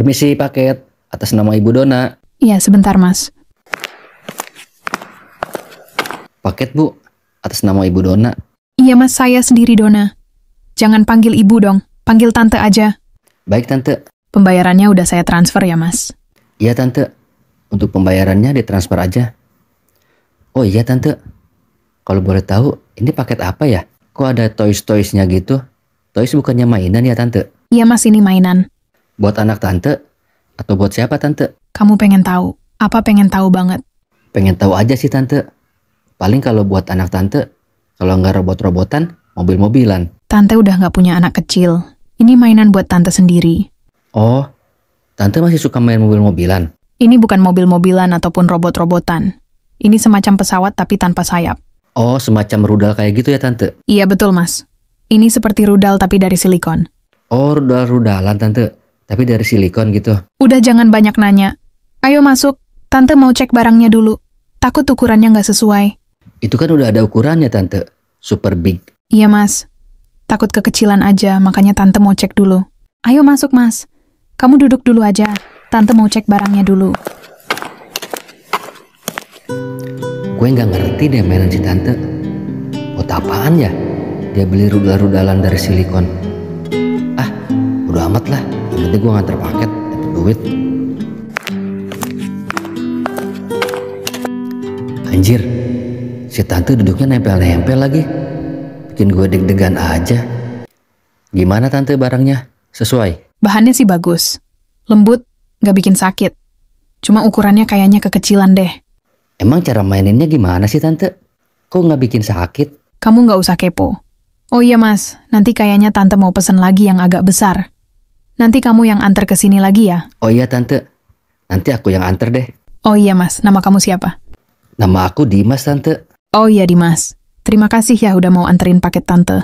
Permisi paket, atas nama Ibu Dona. Iya, sebentar Mas. Paket Bu, atas nama Ibu Dona. Iya Mas, saya sendiri Dona. Jangan panggil ibu dong, panggil tante aja. Baik Tante. Pembayarannya udah saya transfer ya Mas. Iya Tante, untuk pembayarannya ditransfer aja. Oh iya Tante, kalau boleh tahu ini paket apa ya? Kok ada toys-toysnya gitu? Toys bukannya mainan ya Tante? Iya Mas, ini mainan. Buat anak Tante? Atau buat siapa Tante? Kamu pengen tahu? Apa pengen tahu banget? Pengen tahu aja sih Tante. Paling kalau buat anak Tante, kalau nggak robot-robotan, mobil-mobilan. Tante udah nggak punya anak kecil. Ini mainan buat tante sendiri. Oh, Tante masih suka main mobil-mobilan? Ini bukan mobil-mobilan ataupun robot-robotan. Ini semacam pesawat tapi tanpa sayap. Oh, semacam rudal kayak gitu ya Tante? Iya betul Mas. Ini seperti rudal tapi dari silikon. Oh, rudal-rudalan Tante, tapi dari silikon gitu. Udah jangan banyak nanya. Ayo masuk, tante mau cek barangnya dulu. Takut ukurannya nggak sesuai. Itu kan udah ada ukurannya Tante, super big. Iya Mas. Takut kekecilan aja, makanya tante mau cek dulu. Ayo masuk Mas. Kamu duduk dulu aja. Tante mau cek barangnya dulu. Gue nggak ngerti deh mainan si Tante. Buat apaan ya? Dia beli rudal-rudalan dari silikon. Ah, udah amat lah. Yang penting gue nganter paket, dapet duit. Anjir, si Tante duduknya nempel-nempel lagi. Bikin gue deg-degan aja. Gimana Tante barangnya? Sesuai? Bahannya sih bagus. Lembut, nggak bikin sakit. Cuma ukurannya kayaknya kekecilan deh. Emang cara maininnya gimana sih Tante? Kok nggak bikin sakit? Kamu nggak usah kepo. Oh iya Mas, nanti kayaknya tante mau pesen lagi yang agak besar. Nanti kamu yang antar ke sini lagi ya? Oh iya Tante, nanti aku yang anter deh. Oh iya Mas, nama kamu siapa? Nama aku Dimas Tante. Oh iya Dimas. Terima kasih ya udah mau anterin paket tante.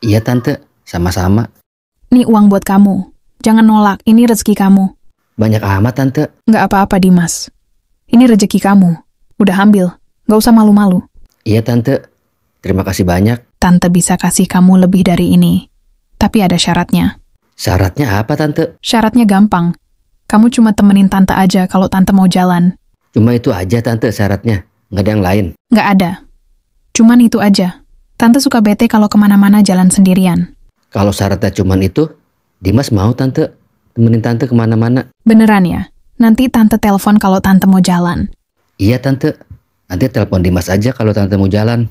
Iya Tante, sama-sama. Nih uang buat kamu. Jangan nolak, ini rezeki kamu. Banyak amat Tante. Nggak apa-apa Dimas. Ini rezeki kamu. Udah ambil, nggak usah malu-malu. Iya Tante, terima kasih banyak. Tante bisa kasih kamu lebih dari ini. Tapi ada syaratnya. Syaratnya apa Tante? Syaratnya gampang. Kamu cuma temenin tante aja kalau tante mau jalan. Cuma itu aja Tante syaratnya, nggak ada yang lain. Nggak ada. Cuman itu aja. Tante suka bete kalau kemana-mana jalan sendirian. Kalau syaratnya cuman itu, Dimas mau Tante temenin Tante kemana-mana. Beneran ya? Nanti tante telepon kalau tante mau jalan. Iya Tante, nanti telepon Dimas aja kalau Tante mau jalan.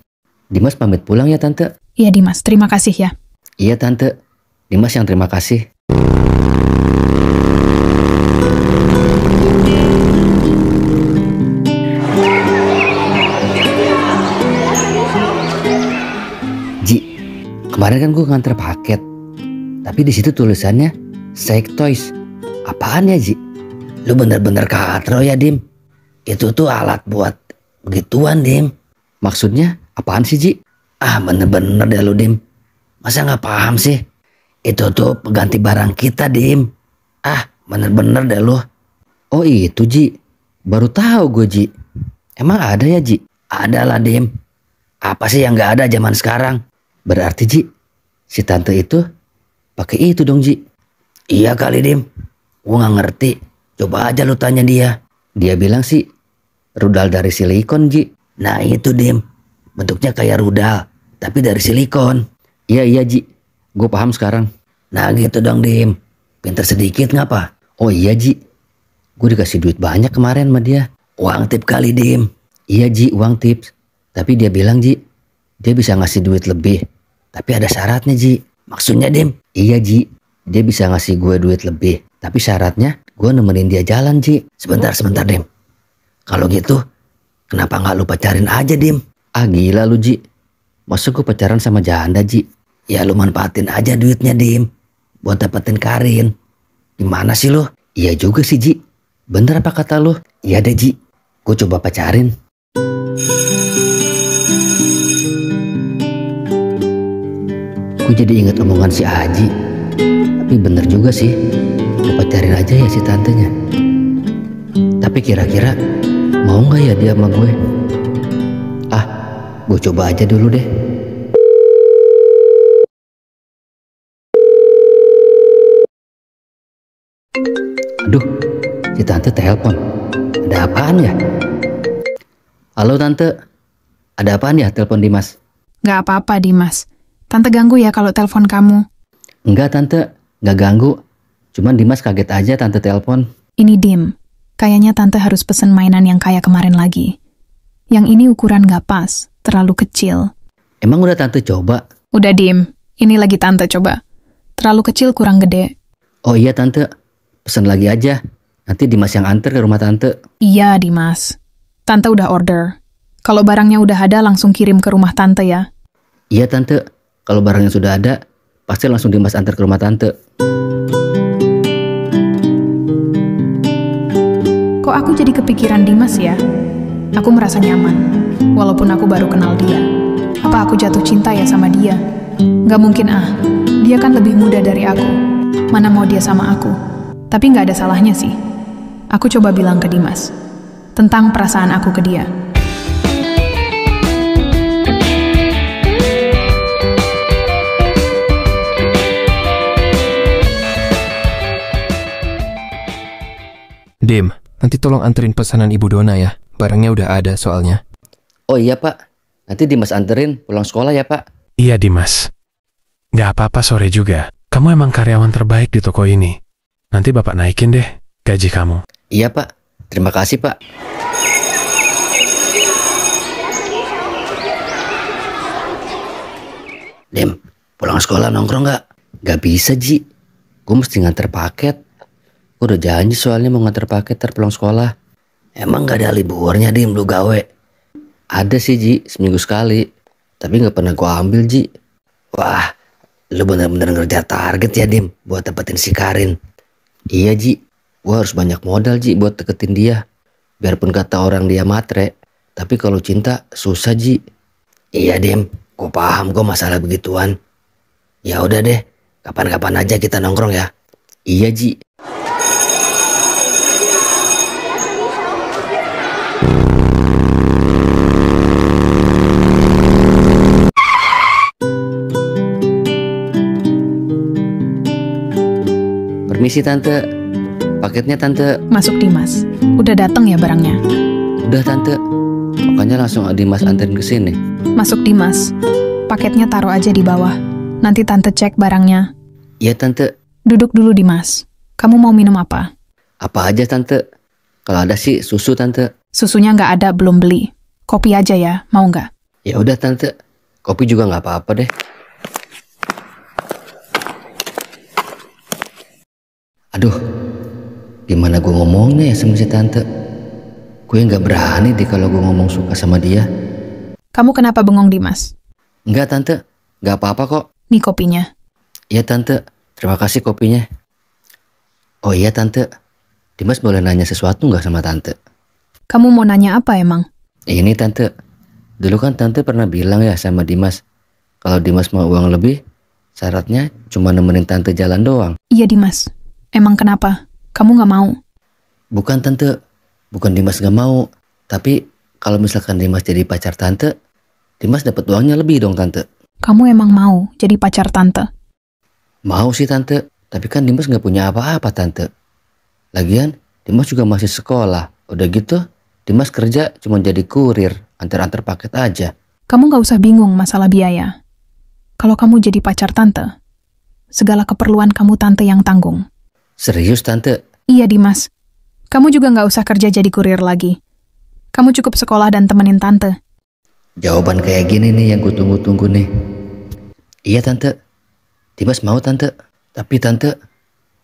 Dimas pamit pulang ya Tante. Iya Dimas, terima kasih ya. Iya Tante, Dimas yang terima kasih. Ji, kemarin kan gue nganter paket, tapi di situ tulisannya Sex Toys. Apaan ya Ji? Lu bener-bener katro ya Dim. Itu tuh alat buat begituan Dim. Maksudnya apaan sih Ji? Ah bener-bener deh lu Dim. Masa gak paham sih? Itu tuh pengganti barang kita Dim. Ah bener-bener deh lu. Oh itu Ji. Baru tahu gue Ji. Emang ada ya Ji? Ada lah Dim. Apa sih yang gak ada zaman sekarang? Berarti Ji, si Tante itu pakai itu dong Ji. Iya kali Dim. Gue gak ngerti. Coba aja lu tanya dia. Dia bilang sih rudal dari silikon Ji. Nah itu Dim. Bentuknya kayak rudal, tapi dari silikon. Iya Ji, gue paham sekarang. Nah gitu dong Dim. Pinter sedikit ngapa? Oh iya Ji, gue dikasih duit banyak kemarin sama dia. Uang tip kali Dim. Iya Ji, uang tips. Tapi dia bilang Ji, dia bisa ngasih duit lebih. Tapi ada syaratnya Ji. Maksudnya Dim? Iya Ji, dia bisa ngasih gue duit lebih. Tapi syaratnya gue nemenin dia jalan Ji. Sebentar Dim. Kalau gitu, kenapa gak lu pacarin aja Dim? Ah gila lu Ji. Masa gue pacaran sama janda Ji? Ya lu manfaatin aja duitnya Dim. Buat dapetin Karin. Gimana sih lu? Iya juga sih Ji. Bener apa kata lu? Iya deh Ji. Gue coba pacarin. Gue jadi ingat omongan si Aji. Tapi bener juga sih. Gue pacarin aja ya si tantenya. Tapi kira-kira mau gak ya dia sama gue? Ah, gue coba aja dulu deh. Aduh, si tante telepon. Ada apaan ya? Halo tante, ada apaan ya telepon Dimas? Gak apa-apa, Dimas. Tante ganggu ya kalau telepon kamu. Enggak tante, nggak ganggu. Cuman Dimas kaget aja tante telepon. Ini Dim, kayaknya tante harus pesen mainan yang kayak kemarin lagi. Yang ini ukuran gak pas, terlalu kecil. Emang udah tante coba? Udah Dim, ini lagi tante coba. Terlalu kecil kurang gede. Oh iya tante, pesen lagi aja. Nanti Dimas yang anter ke rumah tante. Iya Dimas, tante udah order. Kalau barangnya udah ada langsung kirim ke rumah tante ya. Iya tante, kalau barangnya sudah ada, pasti langsung Dimas antar ke rumah tante. Kok aku jadi kepikiran Dimas ya? Aku merasa nyaman, walaupun aku baru kenal dia. Apa aku jatuh cinta ya sama dia? Gak mungkin dia kan lebih muda dari aku. Mana mau dia sama aku? Tapi gak ada salahnya sih. Aku coba bilang ke Dimas tentang perasaan aku ke dia. Dim, nanti tolong anterin pesanan Ibu Dona ya. Barangnya udah ada soalnya. Oh iya pak, nanti Dimas anterin pulang sekolah ya pak. Iya Dimas. Gak apa-apa sore juga. Kamu emang karyawan terbaik di toko ini. Nanti Bapak naikin deh gaji kamu. Iya pak, terima kasih pak. Dim, pulang sekolah nongkrong gak? Gak bisa Ji, gue mesti nganter paket. Gue udah janji soalnya mau nganter paket pulang sekolah. Emang gak ada liburnya Dim lu gawe? Ada sih Ji, seminggu sekali. Tapi gak pernah gue ambil Ji. Wah, lu bener-bener ngerja target ya Dim buat dapetin si Karin. Iya Ji, gue harus banyak modal Ji buat deketin dia. Biarpun kata orang dia matre, tapi kalau cinta susah Ji. Iya Dim, gue paham kok masalah begituan. Ya udah deh, kapan-kapan aja kita nongkrong ya. Iya Ji. Permisi tante, paketnya tante. Masuk Dimas, udah dateng ya barangnya? Udah tante, makanya langsung Dimas anterin ke sini. Masuk Dimas, paketnya taruh aja di bawah. Nanti tante cek barangnya. Iya tante. Duduk dulu Dimas, kamu mau minum apa? Apa aja tante? Kalau ada sih susu tante. Susunya nggak ada, belum beli. Kopi aja ya, mau nggak? Ya udah tante, kopi juga nggak apa-apa deh. Aduh, gimana gue ngomongnya ya sama si tante? Gue nggak berani deh kalau gue ngomong suka sama dia. Kamu kenapa bengong Dimas? Enggak tante, nggak apa-apa kok. Nih kopinya. Iya tante, terima kasih kopinya. Oh iya tante, Dimas boleh nanya sesuatu nggak sama tante? Kamu mau nanya apa emang? Ini tante, dulu kan tante pernah bilang ya sama Dimas, kalau Dimas mau uang lebih, syaratnya cuma nemenin tante jalan doang. Iya Dimas, emang kenapa? Kamu nggak mau? Bukan tante, bukan Dimas gak mau, tapi kalau misalkan Dimas jadi pacar tante, Dimas dapat uangnya lebih dong tante. Kamu emang mau jadi pacar tante? Mau sih tante, tapi kan Dimas gak punya apa-apa tante. Lagian Dimas juga masih sekolah, udah gitu Dimas kerja cuma jadi kurir, antar-antar paket aja. Kamu gak usah bingung masalah biaya. Kalau kamu jadi pacar tante, segala keperluan kamu tante yang tanggung. Serius tante? Iya Dimas, kamu juga gak usah kerja jadi kurir lagi. Kamu cukup sekolah dan temenin tante. Jawaban kayak gini nih yang gue tunggu-tunggu nih. Iya tante, Dimas mau tante. Tapi tante,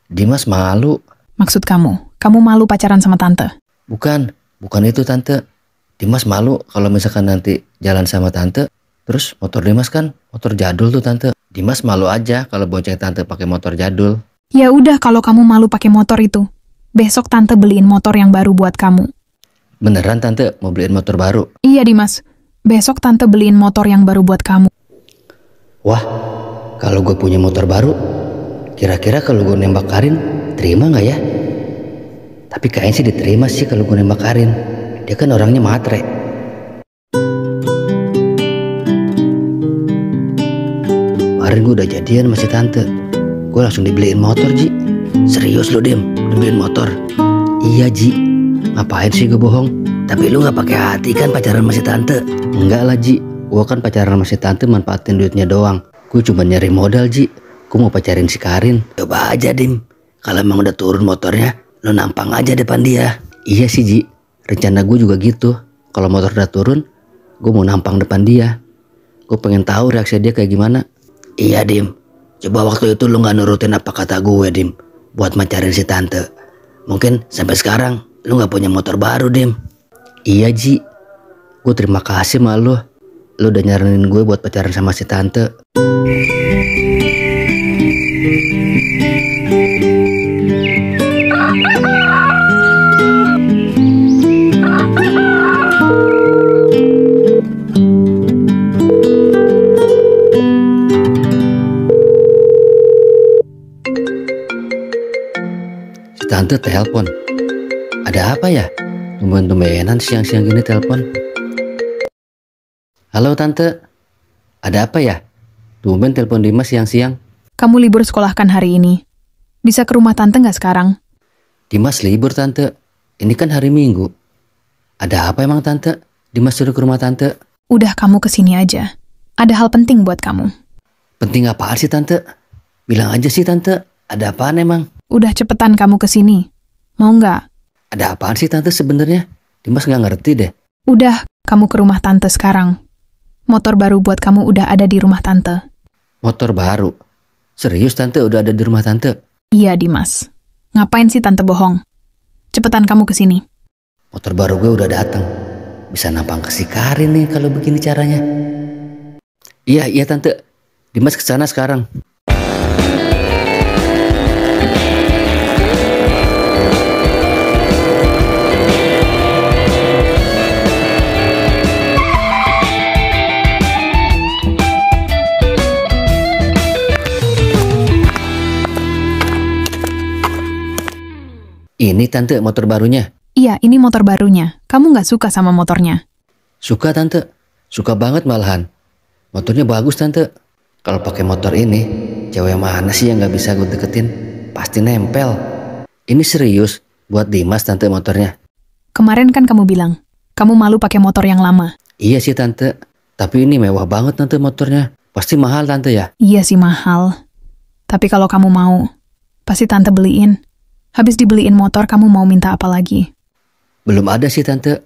Dimas malu. Maksud kamu malu pacaran sama tante? Bukan itu tante. Dimas malu kalau misalkan nanti jalan sama tante, terus motor Dimas kan motor jadul tuh tante. Dimas malu aja kalau bonceng tante pakai motor jadul. Ya udah kalau kamu malu pakai motor itu, besok tante beliin motor yang baru buat kamu. Beneran tante mau beliin motor baru? Iya Dimas, besok tante beliin motor yang baru buat kamu. Wah, kalau gue punya motor baru, kira-kira kalau gue nembak Karin, terima nggak ya? Tapi kayaknya sih diterima sih kalau gue nembak Karin. Dia kan orangnya matre. Kemarin gue udah jadian sama si tante. Gue langsung dibeliin motor Ji. Serius lo Dim, dibeliin motor. Iya Ji, ngapain sih gue bohong? Tapi lu gak pakai hati kan pacaran sama si tante? Enggak lah Ji, gue kan pacaran sama si tante manfaatin duitnya doang. Gue cuma nyari modal Ji, gue mau pacarin si Karin. Coba aja Dim, kalau emang udah turun motornya, lu nampang aja depan dia. Iya sih Ji, rencana gue juga gitu. Kalau motor udah turun, gue mau nampang depan dia. Gue pengen tahu reaksi dia kayak gimana. Iya Dim, coba waktu itu lu gak nurutin apa kata gue Dim, buat pacarin si tante. Mungkin sampai sekarang lu gak punya motor baru Dim. Iya Ji, gue terima kasih sama lu. Lu udah nyaranin gue buat pacaran sama si tante. Tante telepon. Ada apa ya? Tumben-tumbenan siang-siang gini telepon. Halo Tante, ada apa ya? Tumben telepon Dimas siang-siang. Kamu libur sekolah kan hari ini? Bisa ke rumah Tante nggak sekarang? Dimas libur Tante, ini kan hari Minggu. Ada apa emang Tante? Dimas suruh ke rumah Tante. Udah kamu kesini aja. Ada hal penting buat kamu. Penting apaan sih Tante? Bilang aja sih Tante, ada apaan emang? Udah cepetan kamu kesini. Mau nggak? Ada apaan sih Tante sebenarnya? Dimas nggak ngerti deh. Udah, kamu ke rumah Tante sekarang. Motor baru buat kamu udah ada di rumah Tante. Motor baru? Serius Tante udah ada di rumah Tante? Iya Dimas. Ngapain sih Tante bohong? Cepetan kamu kesini. Motor baru gue udah datang. Bisa nampang ke si Karin nih kalau begini caranya. Iya Tante. Dimas kesana sekarang. Ini Tante motor barunya. Iya, ini motor barunya. Kamu nggak suka sama motornya? Suka Tante. Suka banget malahan. Motornya bagus Tante. Kalau pakai motor ini, cewek mana sih yang nggak bisa gue deketin? Pasti nempel. Ini serius buat Dimas Tante motornya. Kemarin kan kamu bilang, kamu malu pakai motor yang lama. Iya sih Tante. Tapi ini mewah banget Tante motornya. Pasti mahal Tante ya? Iya sih mahal. Tapi kalau kamu mau, pasti Tante beliin. Habis dibeliin motor, kamu mau minta apa lagi? Belum ada sih Tante.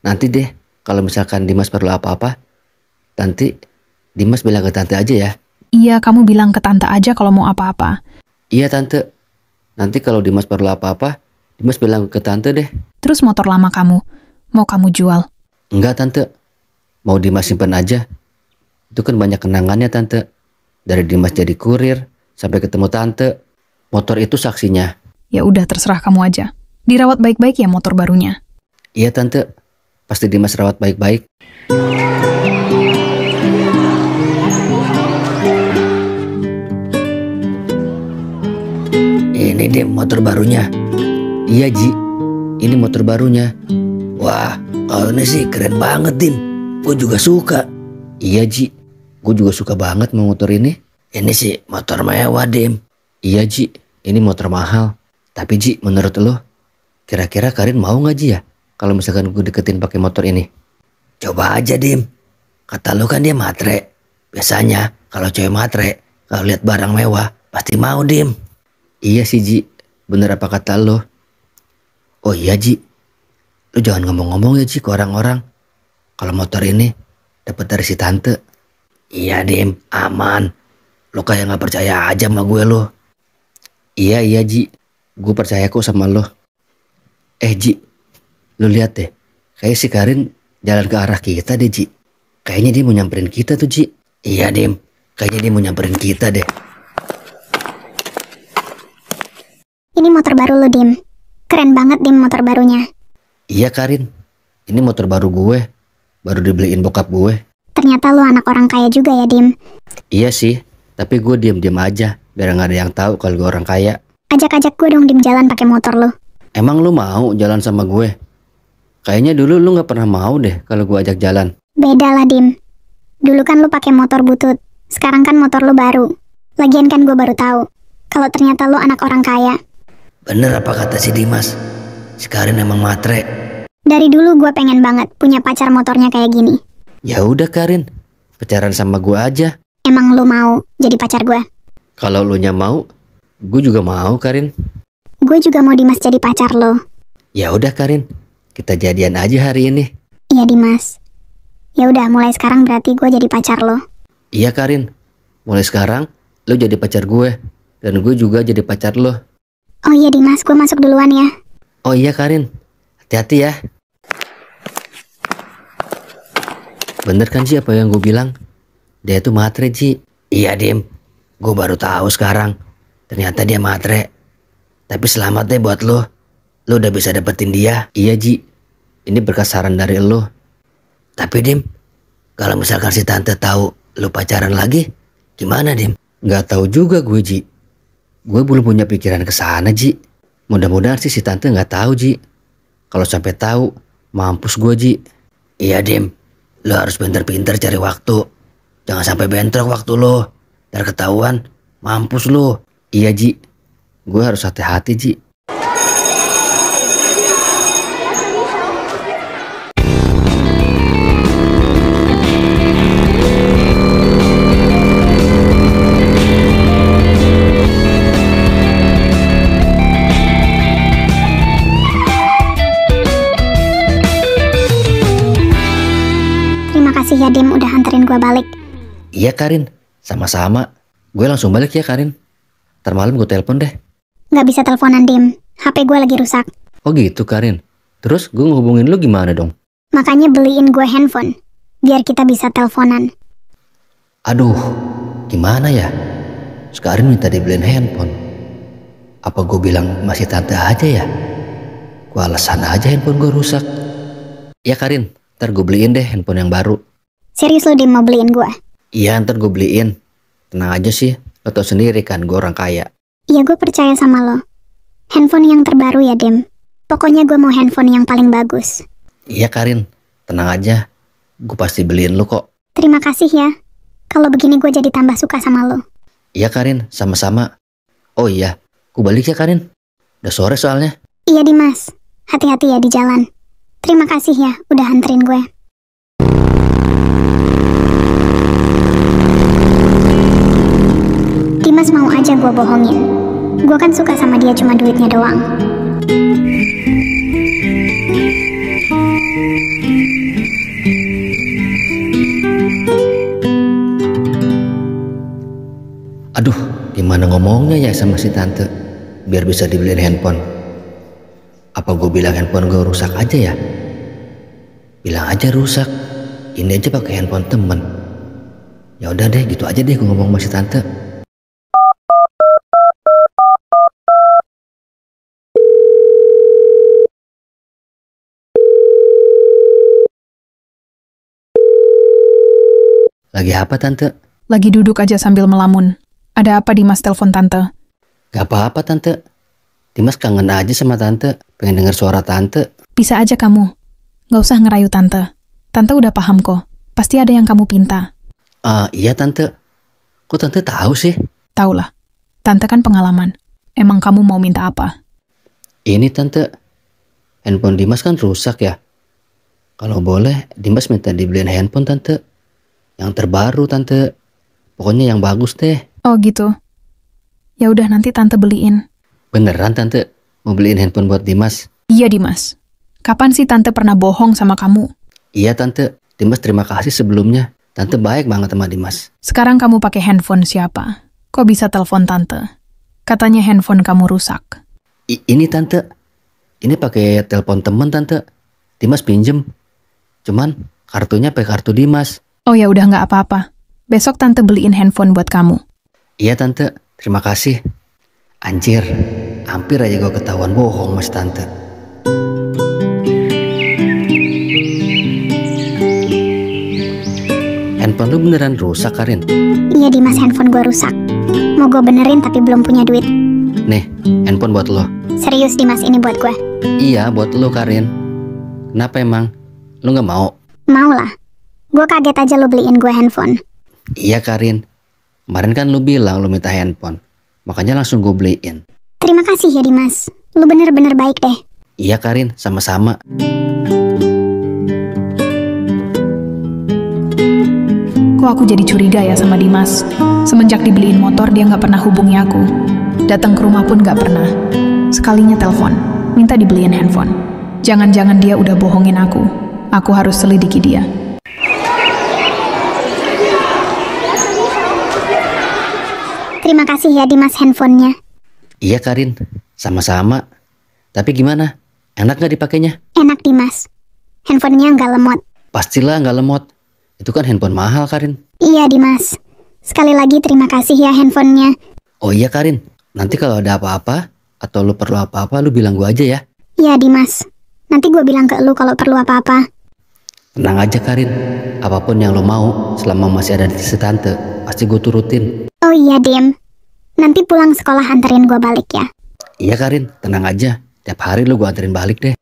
Nanti deh, kalau misalkan Dimas perlu apa-apa, nanti Dimas bilang ke Tante aja ya. Iya, kamu bilang ke Tante aja kalau mau apa-apa. Iya Tante. Nanti kalau Dimas perlu apa-apa, Dimas bilang ke Tante deh. Terus motor lama kamu, mau kamu jual? Enggak Tante. Mau Dimas simpen aja. Itu kan banyak kenangannya Tante. Dari Dimas jadi kurir, sampai ketemu Tante. Motor itu saksinya. Ya udah, terserah kamu aja. Dirawat baik-baik ya motor barunya. Iya Tante, pasti Dimas rawat baik-baik. Ini deh motor barunya. Iya Ji, ini motor barunya. Wah, kalau ini sih keren banget Dim. Gue juga suka. Iya Ji, gue juga suka banget sama motor ini. Ini sih motor mewah Dim. Iya Ji, ini motor mahal. Tapi Ji, menurut lo, kira-kira Karin mau gak Ji ya kalau misalkan gue deketin pakai motor ini? Coba aja Dim. Kata lo kan dia matre. Biasanya kalau cewek matre, kalau lihat barang mewah pasti mau Dim. Iya sih Ji, bener apa kata lo. Oh iya Ji, lo jangan ngomong-ngomong ya Ji ke orang-orang kalau motor ini dapat dari si Tante. Iya Dim, aman. Lo kayak gak percaya aja sama gue lo. Iya Ji, gue percaya kok sama lo. Ji, lo lihat deh, kayak si Karin jalan ke arah kita deh Ji. Kayaknya dia mau nyamperin kita tuh Ji. Iya Dim, kayaknya dia mau nyamperin kita deh. Ini motor baru lo Dim. Keren banget Dim motor barunya. Iya Karin, ini motor baru gue. Baru dibeliin bokap gue. Ternyata lo anak orang kaya juga ya Dim. Iya sih, tapi gue diam-diam aja biar gak ada yang tahu kalau gue orang kaya. Ajak-ajak gue dong Dim jalan pakai motor lo. Emang lu mau jalan sama gue? Kayaknya dulu lu gak pernah mau deh kalau gue ajak jalan. Beda lah Dim. Dulu kan lo pakai motor butut. Sekarang kan motor lo baru. Lagian kan gue baru tahu kalau ternyata lo anak orang kaya. Bener apa kata si Dimas? si Karin emang matre. Dari dulu gue pengen banget punya pacar motornya kayak gini. Ya udah Karin, pacaran sama gue aja. Emang lu mau jadi pacar gue? Kalau lu nya mau, gue juga mau Karin. Gue juga mau Dimas jadi pacar lo. Ya udah Karin, kita jadian aja hari ini. Iya Dimas. Ya udah, mulai sekarang berarti gue jadi pacar lo. Iya Karin, mulai sekarang lu jadi pacar gue dan gue juga jadi pacar lo. Oh iya Dimas, gue masuk duluan ya. Oh iya Karin, hati-hati ya. Bener kan Ji apa yang gue bilang? Dia tuh matre Ji. Iya Dim, gue baru tahu sekarang. Ternyata dia matre. Tapi selamat deh buat lo. Lo udah bisa dapetin dia. Iya Ji, ini berkat saran dari lo. Tapi Dim, kalau misalkan si tante tahu lo pacaran lagi, gimana Dim? Gak tahu juga gue Ji. Gue belum punya pikiran ke sana Ji. Mudah-mudahan sih si tante nggak tahu Ji. Kalau sampai tahu, mampus gue Ji. Iya Dim, lo harus pinter-pinter cari waktu. Jangan sampai bentrok waktu lo. Ntar ketahuan, mampus lo. Iya Ji, gue harus hati-hati Ji. Makasih ya Dim udah anterin gue balik. Iya Karin, sama-sama. Gue langsung balik ya Karin. Ntar malam gue telepon deh. Gak bisa teleponan Dim, HP gue lagi rusak. Oh gitu Karin. Terus gue ngehubungin lu gimana dong? Makanya beliin gue handphone, biar kita bisa teleponan. Aduh, gimana ya? Karin minta dibeliin handphone. Apa gue bilang masih tante aja ya? Gue alasan aja handphone gue rusak. Ya Karin, ntar gue beliin deh handphone yang baru. Serius lu Dim mau beliin gue? Iya ntar gue beliin. Tenang aja sih, lo tau sendiri kan gue orang kaya. Iya gue percaya sama lo. Handphone yang terbaru ya Dim. Pokoknya gue mau handphone yang paling bagus. Iya Karin, tenang aja. Gue pasti beliin lo kok. Terima kasih ya. Kalau begini gue jadi tambah suka sama lo. Iya Karin, sama-sama. Oh iya, gue balik ya Karin. Udah sore soalnya. Iya Dimas, hati-hati ya di jalan. Terima kasih ya udah anterin gue. Dimas mau aja gue bohongin. Gue kan suka sama dia cuma duitnya doang. Aduh, gimana ngomongnya ya sama si tante biar bisa dibeliin handphone. Apa gue bilang handphone gue rusak aja ya? Bilang aja rusak. Ini aja pakai handphone temen. Ya udah deh, gitu aja deh gue ngomong sama si tante. Lagi apa tante? Lagi duduk aja sambil melamun. Ada apa Dimas telepon tante? Gak apa-apa tante. Dimas kangen aja sama tante. Pengen denger suara tante. Bisa aja kamu. Gak usah ngerayu tante. Tante udah paham kok. Pasti ada yang kamu pinta. Iya tante. Kok tante tahu sih? Tahu lah. Tante kan pengalaman. Emang kamu mau minta apa? Ini tante. Handphone Dimas kan rusak ya. Kalau boleh Dimas minta dibeliin handphone tante. Yang terbaru tante. Pokoknya yang bagus deh. Oh gitu. Ya udah nanti tante beliin. Beneran tante mau beliin handphone buat Dimas? Iya Dimas. Kapan sih tante pernah bohong sama kamu? Iya tante. Dimas terima kasih sebelumnya. Tante baik banget sama Dimas. Sekarang kamu pakai handphone siapa? Kok bisa telepon tante? Katanya handphone kamu rusak. Ini tante. Ini pakai telepon temen tante. Dimas pinjem. Cuman kartunya pakai kartu Dimas. Oh ya udah nggak apa-apa. Besok tante beliin handphone buat kamu. Iya tante, terima kasih. Anjir, hampir aja gue ketahuan bohong mas tante. Handphone lu beneran rusak Karin? Iya Dimas, handphone gue rusak. Mau gue benerin tapi belum punya duit. Nih, handphone buat lo. Serius Dimas, ini buat gue. Iya, buat lo Karin. Kenapa emang? Lu gak mau? Mau lah. Gue kaget aja lo beliin gue handphone. Iya Karin. Kemarin kan lu bilang lu minta handphone. Makanya langsung gue beliin. Terima kasih ya Dimas. Lu bener-bener baik deh. Iya Karin, sama-sama. Kok aku jadi curiga ya sama Dimas? Semenjak dibeliin motor dia nggak pernah hubungi aku. Datang ke rumah pun nggak pernah. Sekalinya telepon, minta dibeliin handphone. Jangan-jangan dia udah bohongin aku. Aku harus selidiki dia. Terima kasih ya Dimas handphonenya. Iya Karin, sama-sama. Tapi gimana? Enak nggak dipakainya? Enak Dimas. Handphonenya nggak lemot. Pastilah nggak lemot. Itu kan handphone mahal Karin. Iya Dimas. Sekali lagi terima kasih ya handphonenya. Oh iya Karin, nanti kalau ada apa-apa atau lu perlu apa-apa lu bilang gua aja ya. Iya Dimas. Nanti gue bilang ke lu kalau perlu apa-apa. Tenang aja Karin, apapun yang lo mau selama masih ada di sisi tante, pasti gue turutin. Oh iya Dim. Nanti pulang sekolah anterin gue balik ya. Iya Karin, tenang aja. Tiap hari lo gue anterin balik deh.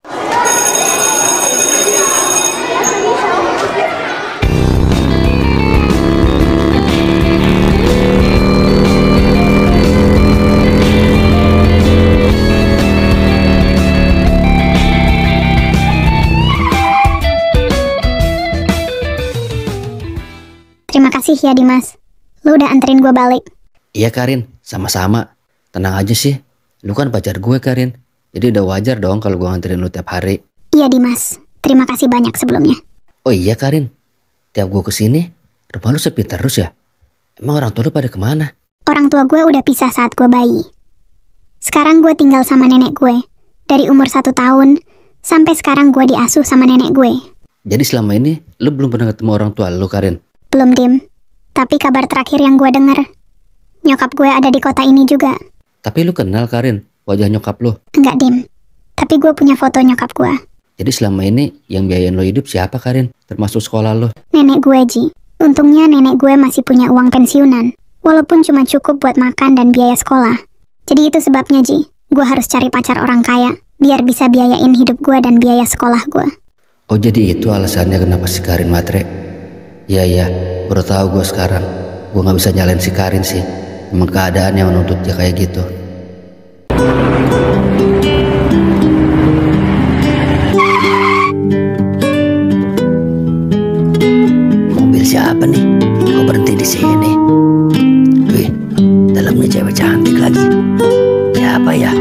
Terima kasih ya Dimas. Lu udah anterin gue balik. Iya Karin, sama-sama. Tenang aja sih. Lu kan pacar gue Karin. Jadi udah wajar dong kalau gue nganterin lu tiap hari. Iya Dimas. Terima kasih banyak sebelumnya. Oh iya Karin, tiap gue kesini, rumah lu sepi terus ya? Emang orang tua lu pada kemana? Orang tua gue udah pisah saat gue bayi. Sekarang gue tinggal sama nenek gue. Dari umur 1 tahun, sampai sekarang gue diasuh sama nenek gue. Jadi selama ini, lu belum pernah ketemu orang tua lu Karin? Belum Dim. Tapi kabar terakhir yang gue denger, nyokap gue ada di kota ini juga. Tapi lu kenal Karin, wajah nyokap lu? Enggak Dim. Tapi gue punya foto nyokap gue. Jadi selama ini yang biayain lo hidup siapa Karin? Termasuk sekolah lo? Nenek gue Ji. Untungnya nenek gue masih punya uang pensiunan. Walaupun cuma cukup buat makan dan biaya sekolah. Jadi itu sebabnya Ji. Gue harus cari pacar orang kaya. Biar bisa biayain hidup gue dan biaya sekolah gue. Oh jadi itu alasannya kenapa si Karin matre? Iya, baru tahu gue sekarang. Gue gak bisa nyalain si Karin sih. Memang keadaannya menuntut dia kayak gitu. Mobil siapa nih? Kok berhenti di sini? Wih, dalamnya cewek cantik lagi. Siapa ya?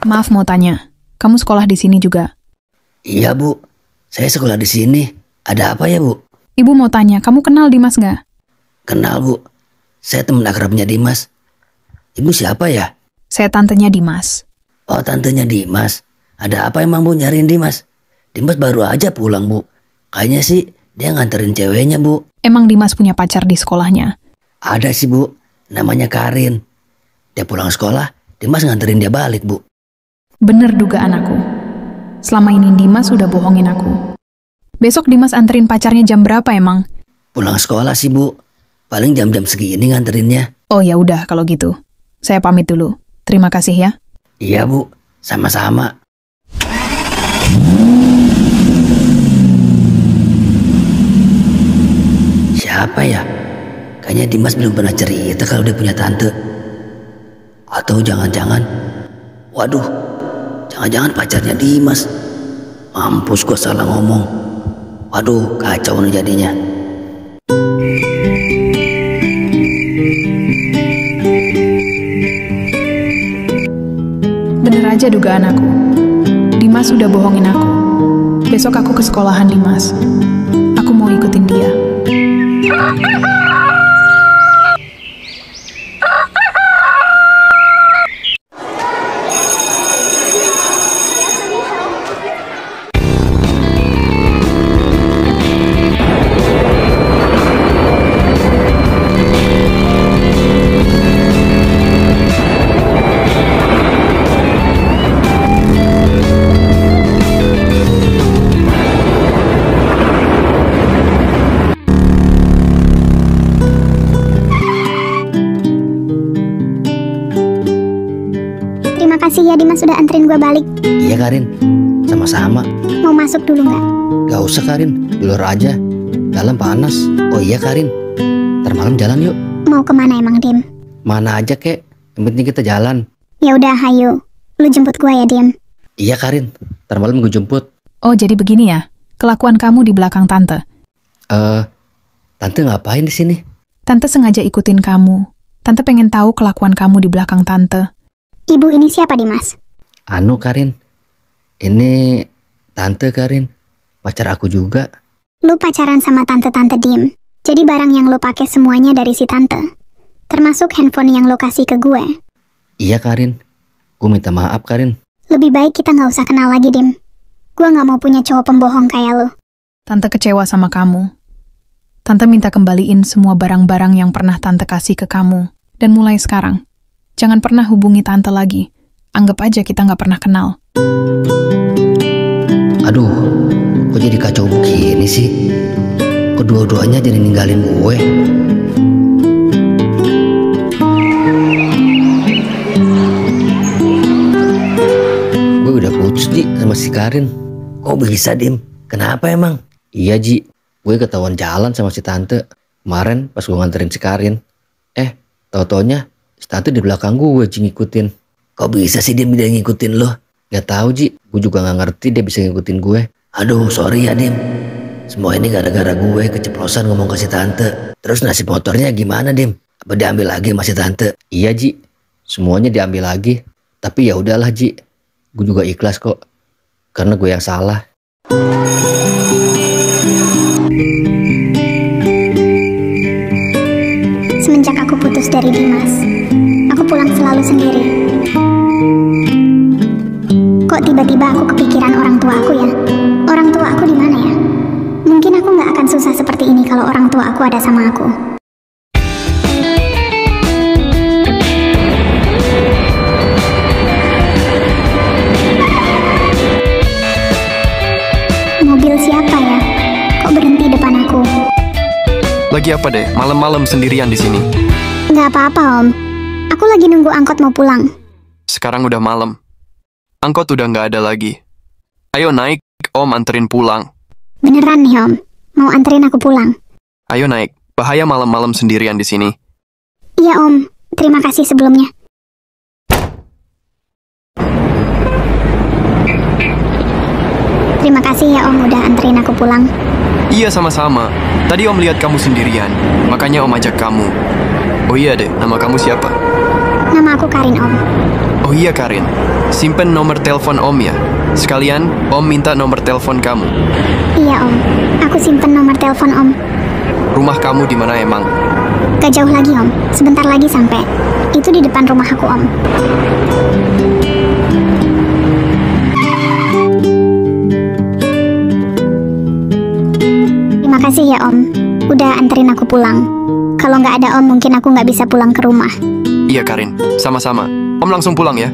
Maaf mau tanya, kamu sekolah di sini juga? Iya Bu, saya sekolah di sini. Ada apa ya Bu? Ibu mau tanya, kamu kenal Dimas nggak? Kenal Bu, saya temen akrabnya Dimas. Ibu siapa ya? Saya tantenya Dimas. Oh tantenya Dimas. Ada apa emang Bu nyariin Dimas? Dimas baru aja pulang Bu. Kayaknya sih dia nganterin ceweknya Bu. Emang Dimas punya pacar di sekolahnya? Ada sih Bu, namanya Karin. Dia pulang sekolah, Dimas nganterin dia balik Bu. Bener dugaan aku. Selama ini Dimas udah bohongin aku. Besok Dimas anterin pacarnya jam berapa emang? Pulang sekolah sih Bu. Paling jam-jam segini nganterinnya. Oh ya udah kalau gitu. Saya pamit dulu. Terima kasih ya. Iya Bu, sama-sama. Siapa ya? Kayaknya Dimas belum pernah cerita kalau dia punya tante. Atau jangan-jangan, waduh, jangan-jangan pacarnya Dimas. Mampus gue salah ngomong. Waduh, kacau nih jadinya. Bener aja dugaan aku. Dimas udah bohongin aku. Besok aku ke sekolahan Dimas. Aku mau ikutin dia. Terima kasih ya Dimas sudah anterin gue balik. Iya Karin, sama-sama. Mau masuk dulu nggak? Gak usah Karin, di luar aja. Dalam panas. Oh iya Karin, ntar malam jalan yuk. Mau kemana emang Dim? Mana aja kek, yang penting kita jalan. Ya udah, hayu. Lu jemput gue ya, Dim? Iya Karin, ntar malam gue jemput. Oh, jadi begini ya? Kelakuan kamu di belakang tante. Tante ngapain di sini? Tante sengaja ikutin kamu. Tante pengen tahu kelakuan kamu di belakang tante. Ibu ini siapa, Dimas? Anu Karin, ini tante Karin, pacar aku juga. Lu pacaran sama tante-tante, Dim. Jadi barang yang lu pakai semuanya dari si tante. Termasuk handphone yang lu kasih ke gue. Iya Karin, gue minta maaf Karin. Lebih baik kita nggak usah kenal lagi, Dim. Gue nggak mau punya cowok pembohong kayak lu. Tante kecewa sama kamu. Tante minta kembaliin semua barang-barang yang pernah tante kasih ke kamu. Dan mulai sekarang, jangan pernah hubungi tante lagi. Anggap aja kita nggak pernah kenal. Aduh, kok jadi kacau begini sih? Kedua-duanya jadi ninggalin gue. Gue udah putus Ji sama si Karin. Kok bisa Dim? Kenapa emang? Iya Ji, gue ketahuan jalan sama si tante kemarin pas gue nganterin si Karin. Tau-taunya si tante di belakang gue Ji ngikutin. Kok bisa sih dia ngikutin lo? Gak tahu Ji, gue juga gak ngerti dia bisa ngikutin gue. Aduh sorry ya Dim, semua ini gara-gara gue keceplosan ngomong ke si tante. Terus nasib motornya gimana Dim? Apa diambil lagi sama si tante? Iya Ji, semuanya diambil lagi. Tapi ya udahlah Ji, gue juga ikhlas kok, karena gue yang salah. Semenjak aku putus dari Dimas, aku pulang selalu sendiri. Kok tiba-tiba aku kepikiran orang tua aku ya? Orang tua aku di mana ya? Mungkin aku nggak akan susah seperti ini kalau orang tua aku ada sama aku. Mobil siapa ya? Kok berhenti depan aku? Lagi apa deh? Malam-malam sendirian di sini. Nggak apa-apa Om. Aku lagi nunggu angkot mau pulang. Sekarang udah malam. Angkot udah nggak ada lagi. Ayo naik, Om anterin pulang. Beneran nih Om, mau anterin aku pulang? Ayo naik. Bahaya malam-malam sendirian di sini. Iya Om, terima kasih sebelumnya. Terima kasih ya Om udah anterin aku pulang. Iya sama-sama. Tadi Om lihat kamu sendirian, makanya Om ajak kamu. Oh iya deh, nama kamu siapa? Nama aku Karin Om. Oh iya Karin, simpen nomor telepon Om ya. Sekalian Om minta nomor telepon kamu. Iya Om, aku simpen nomor telepon Om. Rumah kamu di mana emang? Gak jauh lagi Om, sebentar lagi sampai. Itu di depan rumah aku Om. Terima kasih ya Om, udah anterin aku pulang. Kalau nggak ada Om, mungkin aku nggak bisa pulang ke rumah. Iya Karin, sama-sama. Om langsung pulang ya?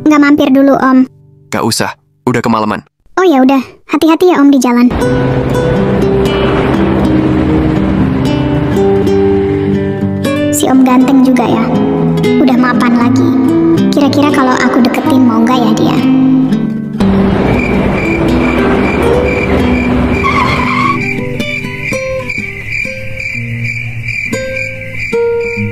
Nggak mampir dulu Om. Gak usah, udah kemalaman. Oh ya udah, hati-hati ya Om di jalan. Si Om ganteng juga ya. Udah mapan lagi. Kira-kira kalau aku deketin mau nggak ya dia?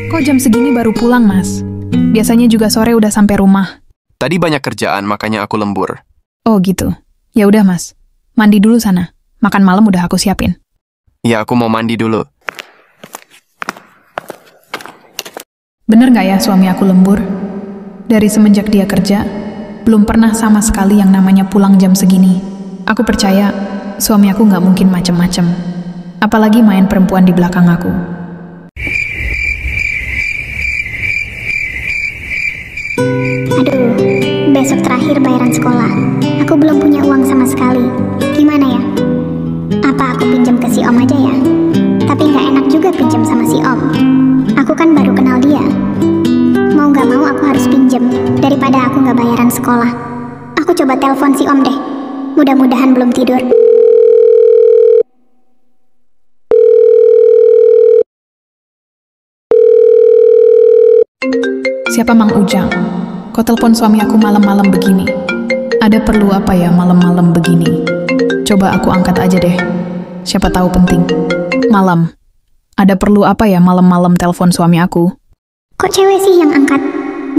Kok jam segini baru pulang, Mas? Biasanya juga sore udah sampai rumah. Tadi banyak kerjaan, makanya aku lembur. Oh gitu. Ya udah, Mas. Mandi dulu sana. Makan malam udah aku siapin. Ya, aku mau mandi dulu. Bener nggak ya suami aku lembur? Dari semenjak dia kerja, belum pernah sama sekali yang namanya pulang jam segini. Aku percaya suami aku nggak mungkin macem-macem. Apalagi main perempuan di belakang aku. Aduh, besok terakhir bayaran sekolah. Aku belum punya uang sama sekali. Gimana ya? Apa aku pinjam ke si Om aja ya? Tapi nggak enak juga pinjam sama si Om. Aku kan baru kenal dia. Mau nggak mau aku harus pinjam daripada aku nggak bayaran sekolah. Aku coba telepon si Om deh. Mudah-mudahan belum tidur. Siapa Mang Ujang? Kok telepon suami aku malam-malam begini? Ada perlu apa ya malam-malam begini? Coba aku angkat aja deh. Siapa tahu penting. Malam. Ada perlu apa ya malam-malam telepon suami aku? Kok cewek sih yang angkat?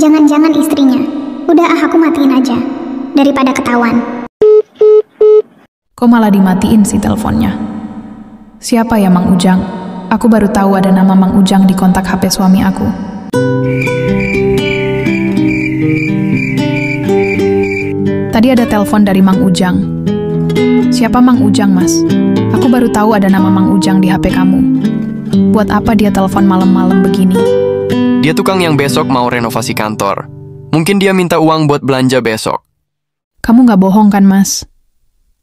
Jangan-jangan istrinya. Udah aku matiin aja. Daripada ketahuan. Kok malah dimatiin sih teleponnya? Siapa ya Mang Ujang? Aku baru tahu ada nama Mang Ujang di kontak HP suami aku. Tadi ada telepon dari Mang Ujang. Siapa Mang Ujang, Mas? Aku baru tahu ada nama Mang Ujang di HP kamu. Buat apa dia telepon malam-malam begini? Dia tukang yang besok mau renovasi kantor. Mungkin dia minta uang buat belanja besok. Kamu nggak bohong kan, Mas?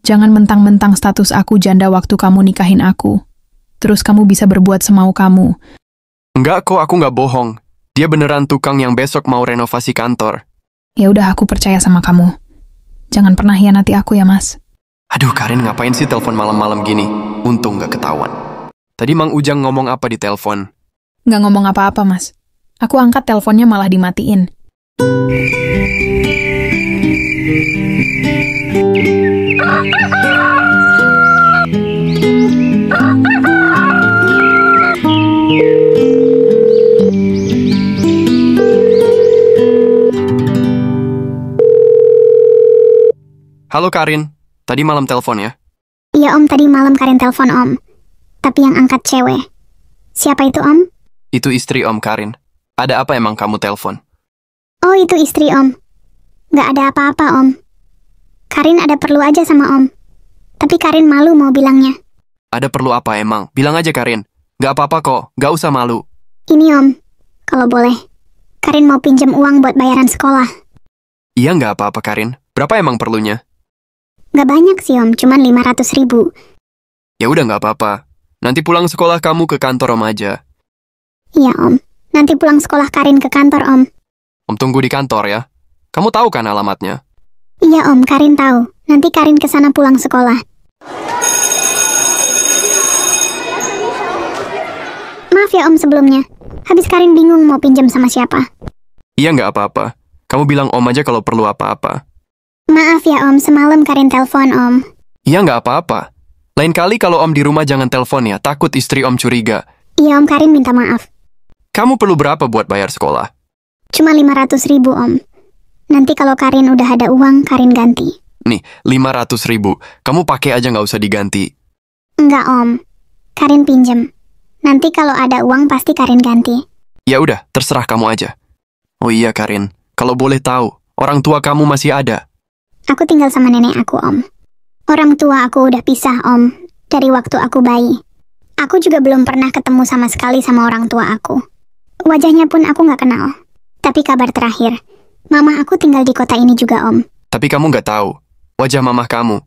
Jangan mentang-mentang status aku janda waktu kamu nikahin aku. Terus kamu bisa berbuat semau kamu. Enggak kok, aku nggak bohong. Dia beneran tukang yang besok mau renovasi kantor. Ya udah, aku percaya sama kamu. Jangan pernah hianati aku ya, Mas. Aduh, Karin ngapain sih telepon malam-malam gini? Untung nggak ketahuan. Tadi Mang Ujang ngomong apa di telepon? Nggak ngomong apa-apa, Mas. Aku angkat teleponnya malah dimatiin. Halo Karin, tadi malam telepon ya? Iya Om, tadi malam Karin telepon Om. Tapi yang angkat cewek. Siapa itu Om? Itu istri Om Karin. Ada apa emang kamu telepon? Oh itu istri Om. Gak ada apa-apa Om. Karin ada perlu aja sama Om. Tapi Karin malu mau bilangnya. Ada perlu apa emang? Bilang aja Karin. Gak apa-apa kok, gak usah malu. Ini Om, kalau boleh. Karin mau pinjam uang buat bayaran sekolah. Iya gak apa-apa Karin. Berapa emang perlunya? Gak banyak sih Om, cuman 500.000. Ya udah gak apa-apa. Nanti pulang sekolah kamu ke kantor Om aja. Iya Om, nanti pulang sekolah Karin ke kantor Om. Om tunggu di kantor ya. Kamu tahu kan alamatnya? Iya Om, Karin tahu. Nanti Karin kesana pulang sekolah. Maaf ya Om sebelumnya. Habis Karin bingung mau pinjam sama siapa. Iya gak apa-apa. Kamu bilang Om aja kalau perlu apa-apa. Maaf ya Om, semalam Karin telepon Om. Iya gak apa-apa. Lain kali kalau Om di rumah jangan telepon ya. Takut istri Om curiga. Iya Om, Karin minta maaf. Kamu perlu berapa buat bayar sekolah? Cuma 500.000 Om. Nanti kalau Karin udah ada uang, Karin ganti. Nih, 500.000. Kamu pakai aja gak usah diganti. Enggak Om, Karin pinjem. Nanti kalau ada uang pasti Karin ganti. Ya udah, terserah kamu aja. Oh iya Karin, kalau boleh tahu, orang tua kamu masih ada? Aku tinggal sama nenek aku Om. Orang tua aku udah pisah Om, dari waktu aku bayi. Aku juga belum pernah ketemu sama sekali sama orang tua aku. Wajahnya pun aku nggak kenal. Tapi kabar terakhir, mama aku tinggal di kota ini juga Om. Tapi kamu nggak tahu wajah mamah kamu?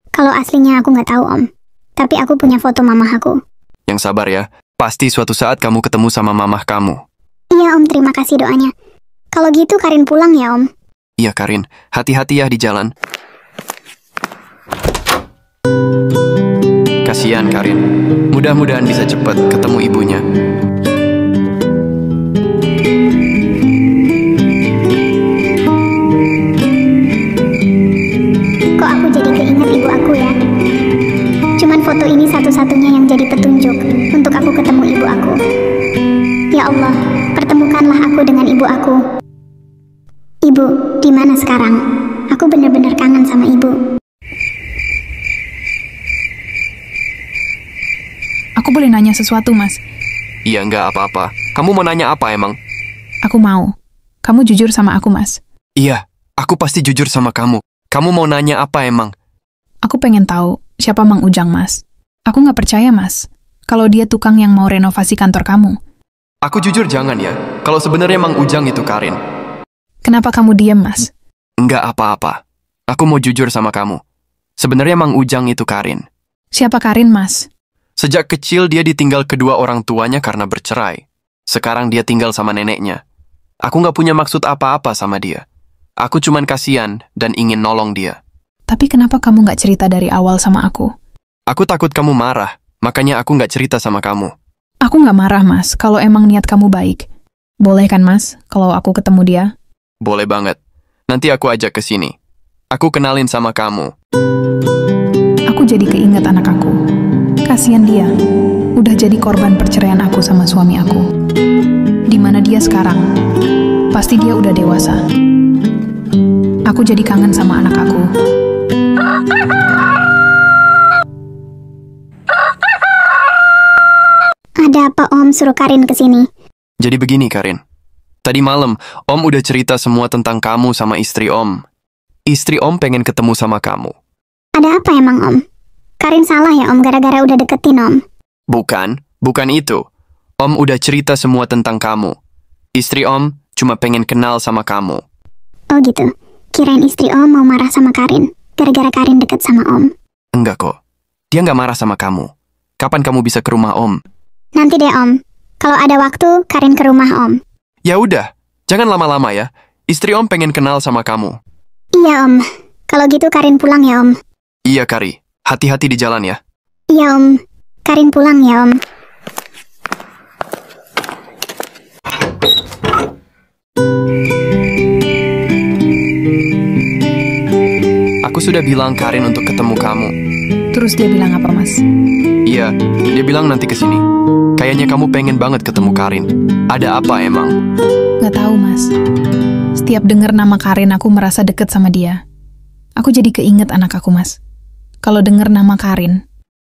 Kalau aslinya aku nggak tahu Om. Tapi aku punya foto mamah aku. Yang sabar ya, pasti suatu saat kamu ketemu sama mamah kamu. Iya Om, terima kasih doanya. Kalau gitu Karin pulang ya Om. Iya Karin, hati-hati ya di jalan. Kasihan Karin, mudah-mudahan bisa cepat ketemu ibunya. Kok aku jadi keinget ibu aku ya? Cuman foto ini satu-satunya yang jadi petunjuk untuk aku ketemu ibu aku. Ya Allah, pertemukanlah aku dengan ibu aku. Ibu, di mana sekarang? Aku benar-benar kangen sama ibu. Aku boleh nanya sesuatu, Mas? Iya, nggak apa-apa. Kamu mau nanya apa emang? Aku mau. Kamu jujur sama aku, Mas. Iya, aku pasti jujur sama kamu. Kamu mau nanya apa emang? Aku pengen tahu siapa Mang Ujang, Mas. Aku nggak percaya, Mas, kalau dia tukang yang mau renovasi kantor kamu. Aku jujur jangan ya, kalau sebenarnya Mang Ujang itu Karin. Kenapa kamu diam, Mas? Nggak apa-apa. Aku mau jujur sama kamu. Sebenarnya Mang Ujang itu Karin. Siapa Karin, Mas? Sejak kecil dia ditinggal kedua orang tuanya karena bercerai. Sekarang dia tinggal sama neneknya. Aku nggak punya maksud apa-apa sama dia. Aku cuman kasihan dan ingin nolong dia. Tapi kenapa kamu nggak cerita dari awal sama aku? Aku takut kamu marah, makanya aku nggak cerita sama kamu. Aku nggak marah, Mas, kalau emang niat kamu baik. Boleh kan, Mas, kalau aku ketemu dia? Boleh banget. Nanti aku ajak ke sini. Aku kenalin sama kamu. Aku jadi keinget anak aku. Kasian dia. Udah jadi korban perceraian aku sama suami aku. Di mana dia sekarang? Pasti dia udah dewasa. Aku jadi kangen sama anak aku. Ada apa Om suruh Karin kesini? Jadi begini, Karin. Tadi malam, Om udah cerita semua tentang kamu sama istri Om. Istri Om pengen ketemu sama kamu. Ada apa emang Om? Karin salah ya Om gara-gara udah deketin Om? Bukan itu. Om udah cerita semua tentang kamu. Istri Om cuma pengen kenal sama kamu. Oh gitu. Kirain istri Om mau marah sama Karin gara-gara Karin deket sama Om. Enggak kok. Dia nggak marah sama kamu. Kapan kamu bisa ke rumah Om? Nanti deh Om. Kalau ada waktu, Karin ke rumah Om. Ya udah, jangan lama-lama ya. Istri Om pengen kenal sama kamu. Iya Om. Kalau gitu Karin pulang ya Om. Iya, Kari. Hati-hati di jalan ya. Iya Om. Karin pulang ya Om. Aku sudah bilang Karin untuk ketemu kamu. Terus dia bilang apa, Mas? Iya, dia bilang nanti kesini. Kayaknya kamu pengen banget ketemu Karin. Ada apa emang? Gak tahu, Mas. Setiap dengar nama Karin, aku merasa deket sama dia. Aku jadi keinget anak aku, Mas. Kalau dengar nama Karin.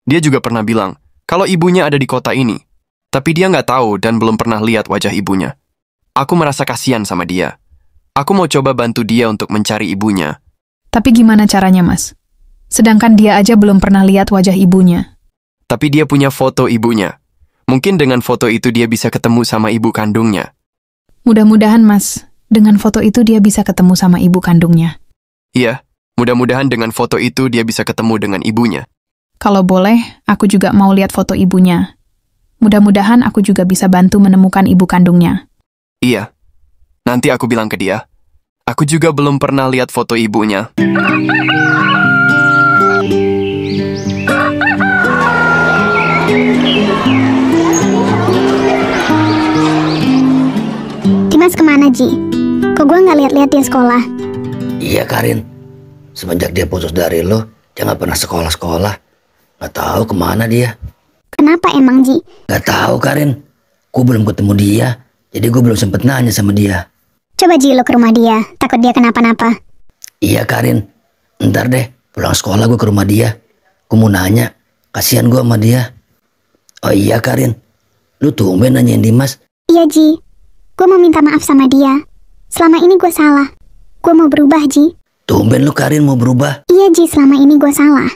Dia juga pernah bilang kalau ibunya ada di kota ini. Tapi dia nggak tahu dan belum pernah lihat wajah ibunya. Aku merasa kasihan sama dia. Aku mau coba bantu dia untuk mencari ibunya. Tapi gimana caranya, Mas? Sedangkan dia aja belum pernah lihat wajah ibunya. Tapi dia punya foto ibunya. Mungkin dengan foto itu dia bisa ketemu sama ibu kandungnya. Mudah-mudahan, Mas, dengan foto itu dia bisa ketemu sama ibu kandungnya. Iya, mudah-mudahan dengan foto itu dia bisa ketemu dengan ibunya. Kalau boleh, aku juga mau lihat foto ibunya. Mudah-mudahan aku juga bisa bantu menemukan ibu kandungnya. Iya, nanti aku bilang ke dia. Aku juga belum pernah lihat foto ibunya. Dimas kemana Ji? Kok gue nggak lihat-lihat dia sekolah? Iya Karin, semenjak dia putus dari lo, dia nggak pernah sekolah-sekolah. Nggak tahu kemana dia. Kenapa emang Ji? Nggak tahu Karin, gue belum ketemu dia, jadi gue belum sempet nanya sama dia. Coba Ji lo ke rumah dia, takut dia kenapa-napa. Iya Karin, ntar deh pulang sekolah gue ke rumah dia. Gue mau nanya, kasihan gue sama dia. Oh iya Karin, lu tumben nanyain Dimas. Iya Ji, gue mau minta maaf sama dia. Selama ini gue salah. Gue mau berubah Ji. Tumben lu Karin mau berubah. Iya Ji, selama ini gue salah.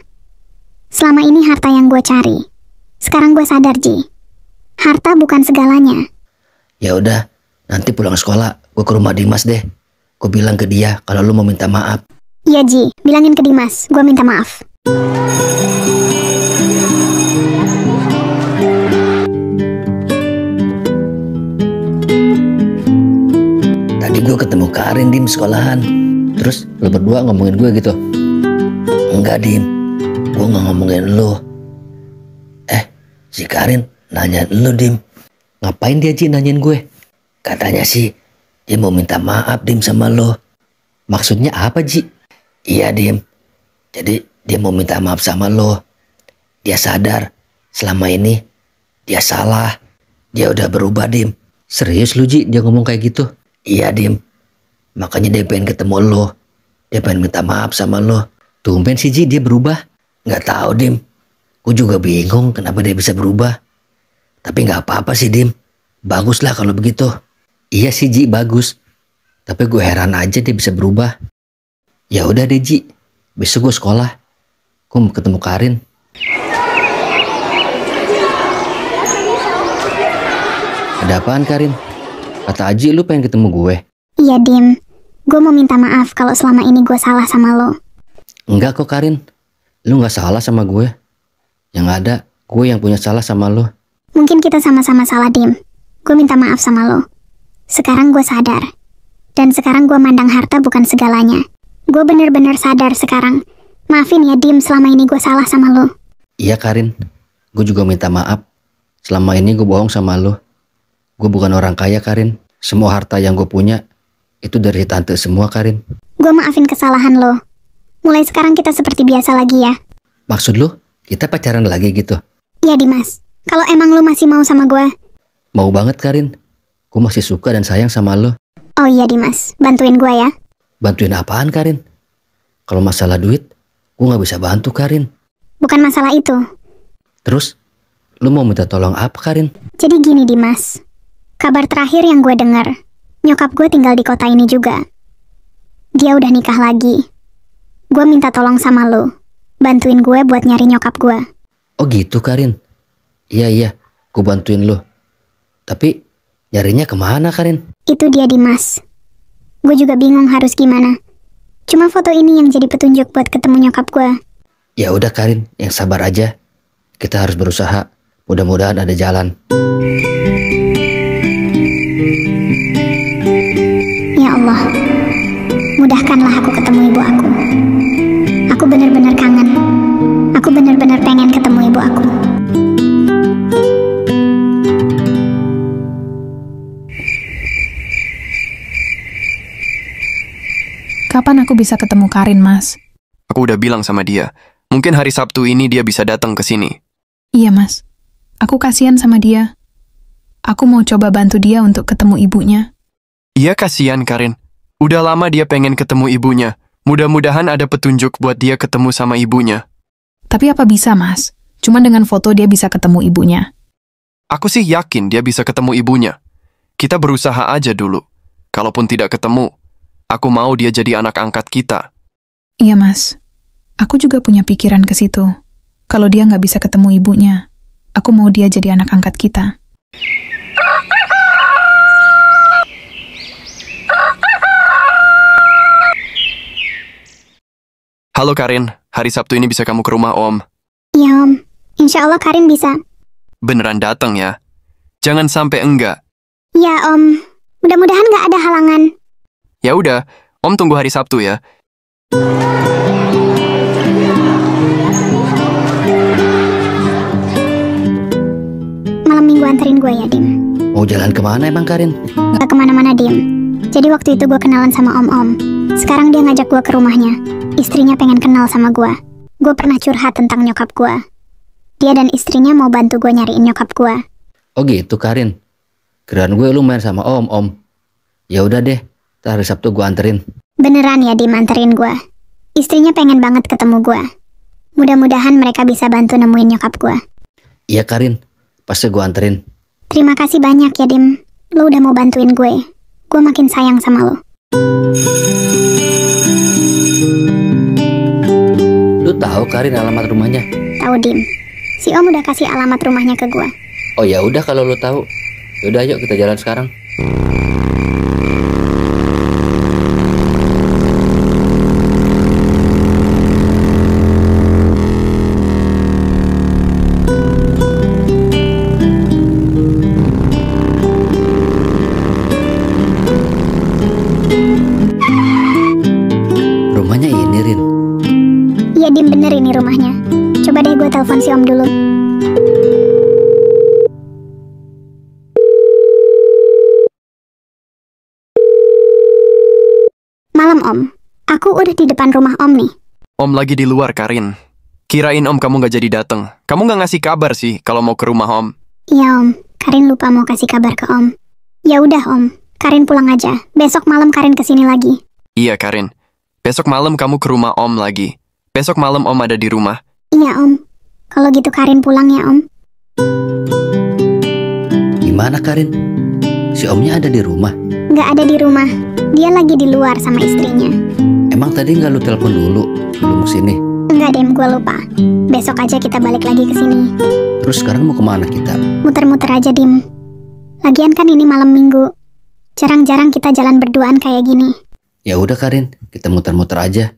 Selama ini harta yang gue cari. Sekarang gue sadar Ji, harta bukan segalanya. Ya udah, nanti pulang sekolah gue ke rumah Dimas deh. Gue bilang ke dia kalau lu mau minta maaf. Iya Ji, bilangin ke Dimas, gue minta maaf. Tadi gue ketemu Karin Dim sekolahan. Terus lu berdua ngomongin gue gitu? Enggak Dim, gue gak ngomongin lu. Si Karin nanyain lu Dim. Ngapain dia Ji nanyain gue? Katanya sih dia mau minta maaf Dim sama lo. Maksudnya apa Ji? Iya Dim, jadi dia mau minta maaf sama lo. Dia sadar selama ini dia salah. Dia udah berubah Dim. Serius lu Ji dia ngomong kayak gitu? Iya Dim, makanya dia pengen ketemu lo. Dia pengen minta maaf sama lo. Tumben sih Ji dia berubah. Nggak tahu Dim, gue juga bingung kenapa dia bisa berubah. Tapi nggak apa-apa sih Dim, bagus lah kalau begitu. Iya sih Ji bagus, tapi gue heran aja dia bisa berubah. Ya udah deh Ji, besok gue sekolah. Gue mau ketemu Karin. Ada apaan Karin? Kata Aji lu pengen ketemu gue. Iya Dim, gue mau minta maaf kalau selama ini gue salah sama lo. Enggak kok Karin, lu gak salah sama gue. Yang ada gue yang punya salah sama lo. Mungkin kita sama-sama salah Dim. Gue minta maaf sama lo. Sekarang gue sadar. Dan sekarang gue mandang harta bukan segalanya. Gue bener-bener sadar sekarang. Maafin ya Dim, selama ini gue salah sama lo. Iya Karin, gue juga minta maaf. Selama ini gue bohong sama lo. Gue bukan orang kaya Karin. Semua harta yang gue punya itu dari tante semua Karin. Gue maafin kesalahan lo. Mulai sekarang kita seperti biasa lagi ya. Maksud lu kita pacaran lagi gitu? Iya Dimas, kalau emang lo masih mau sama gue. Mau banget Karin. Gue masih suka dan sayang sama lo. Oh iya Dimas, bantuin gue ya. Bantuin apaan, Karin? Kalau masalah duit, gue gak bisa bantu, Karin. Bukan masalah itu. Terus, lu mau minta tolong apa, Karin? Jadi gini Dimas, kabar terakhir yang gue dengar, nyokap gue tinggal di kota ini juga. Dia udah nikah lagi. Gue minta tolong sama lo, bantuin gue buat nyari nyokap gue. Oh gitu, Karin? Iya, gue bantuin lu. Tapi, nyarinya kemana, Karin? Itu dia Dimas. Gue juga bingung harus gimana. Cuma foto ini yang jadi petunjuk buat ketemu nyokap gue. Ya udah, Karin, yang sabar aja. Kita harus berusaha. Mudah-mudahan ada jalan. Ya Allah, mudahkanlah aku ketemu ibu aku. Aku benar-benar kangen. Aku benar-benar pengen ketemu ibu aku. Kapan aku bisa ketemu Karin, Mas? Aku udah bilang sama dia, mungkin hari Sabtu ini dia bisa datang ke sini. Iya, Mas. Aku kasihan sama dia. Aku mau coba bantu dia untuk ketemu ibunya. Iya, kasihan Karin. Udah lama dia pengen ketemu ibunya. Mudah-mudahan ada petunjuk buat dia ketemu sama ibunya. Tapi apa bisa, Mas? Cuma dengan foto dia bisa ketemu ibunya. Aku sih yakin dia bisa ketemu ibunya. Kita berusaha aja dulu. Kalaupun tidak ketemu, aku mau dia jadi anak angkat kita. Iya, Mas. Aku juga punya pikiran ke situ. Kalau dia nggak bisa ketemu ibunya, aku mau dia jadi anak angkat kita. Halo Karin, hari Sabtu ini bisa kamu ke rumah Om? Iya Om, insya Allah Karin bisa. Beneran datang ya? Jangan sampai enggak. Iya Om, mudah-mudahan nggak ada halangan. Ya udah, Om tunggu hari Sabtu ya. Malam minggu anterin gue ya Dim. Mau jalan kemana emang, Karin? Gak kemana-mana Dim. Jadi waktu itu gue kenalan sama Om. Sekarang dia ngajak gue ke rumahnya. Istrinya pengen kenal sama gue. Gue pernah curhat tentang nyokap gue. Dia dan istrinya mau bantu gue nyariin nyokap gue. Oh gitu, Karin. Kirain gue lu main sama Om. Ya udah deh, hari Sabtu gue anterin. Beneran ya Dim anterin gue. Istrinya pengen banget ketemu gue. Mudah-mudahan mereka bisa bantu nemuin nyokap gue. Iya, Karin. Pasti gue anterin. Terima kasih banyak ya Dim. Lo udah mau bantuin gue. Gue makin sayang sama lo. Lu tahu Karin alamat rumahnya? Tahu Dim. Si Om udah kasih alamat rumahnya ke gue. Oh ya udah kalau lu tahu. Yaudah yuk kita jalan sekarang. Rumahnya ini, Rin. Iya Dim, bener ini rumahnya. Coba deh gue telepon si Om dulu. Malam Om, aku udah di depan rumah Om nih. Om lagi di luar, Karin. Kirain Om kamu nggak jadi datang. Kamu nggak ngasih kabar sih kalau mau ke rumah Om. Iya Om, Karin lupa mau kasih kabar ke Om. Ya udah Om, Karin pulang aja. Besok malam Karin kesini lagi. Iya, Karin. Besok malam kamu ke rumah Om lagi. Besok malam Om ada di rumah. Iya Om. Kalau gitu Karin pulang ya Om. Gimana, Karin? Si Omnya ada di rumah? Nggak ada di rumah. Dia lagi di luar sama istrinya. Emang tadi nggak lu telepon dulu sebelum kesini? Enggak Dim, gue lupa. Besok aja kita balik lagi ke sini. Terus sekarang mau kemana kita? Muter-muter aja Dim. Lagian kan ini malam minggu. Jarang-jarang kita jalan berduaan kayak gini. Ya udah, Karin, kita muter-muter aja.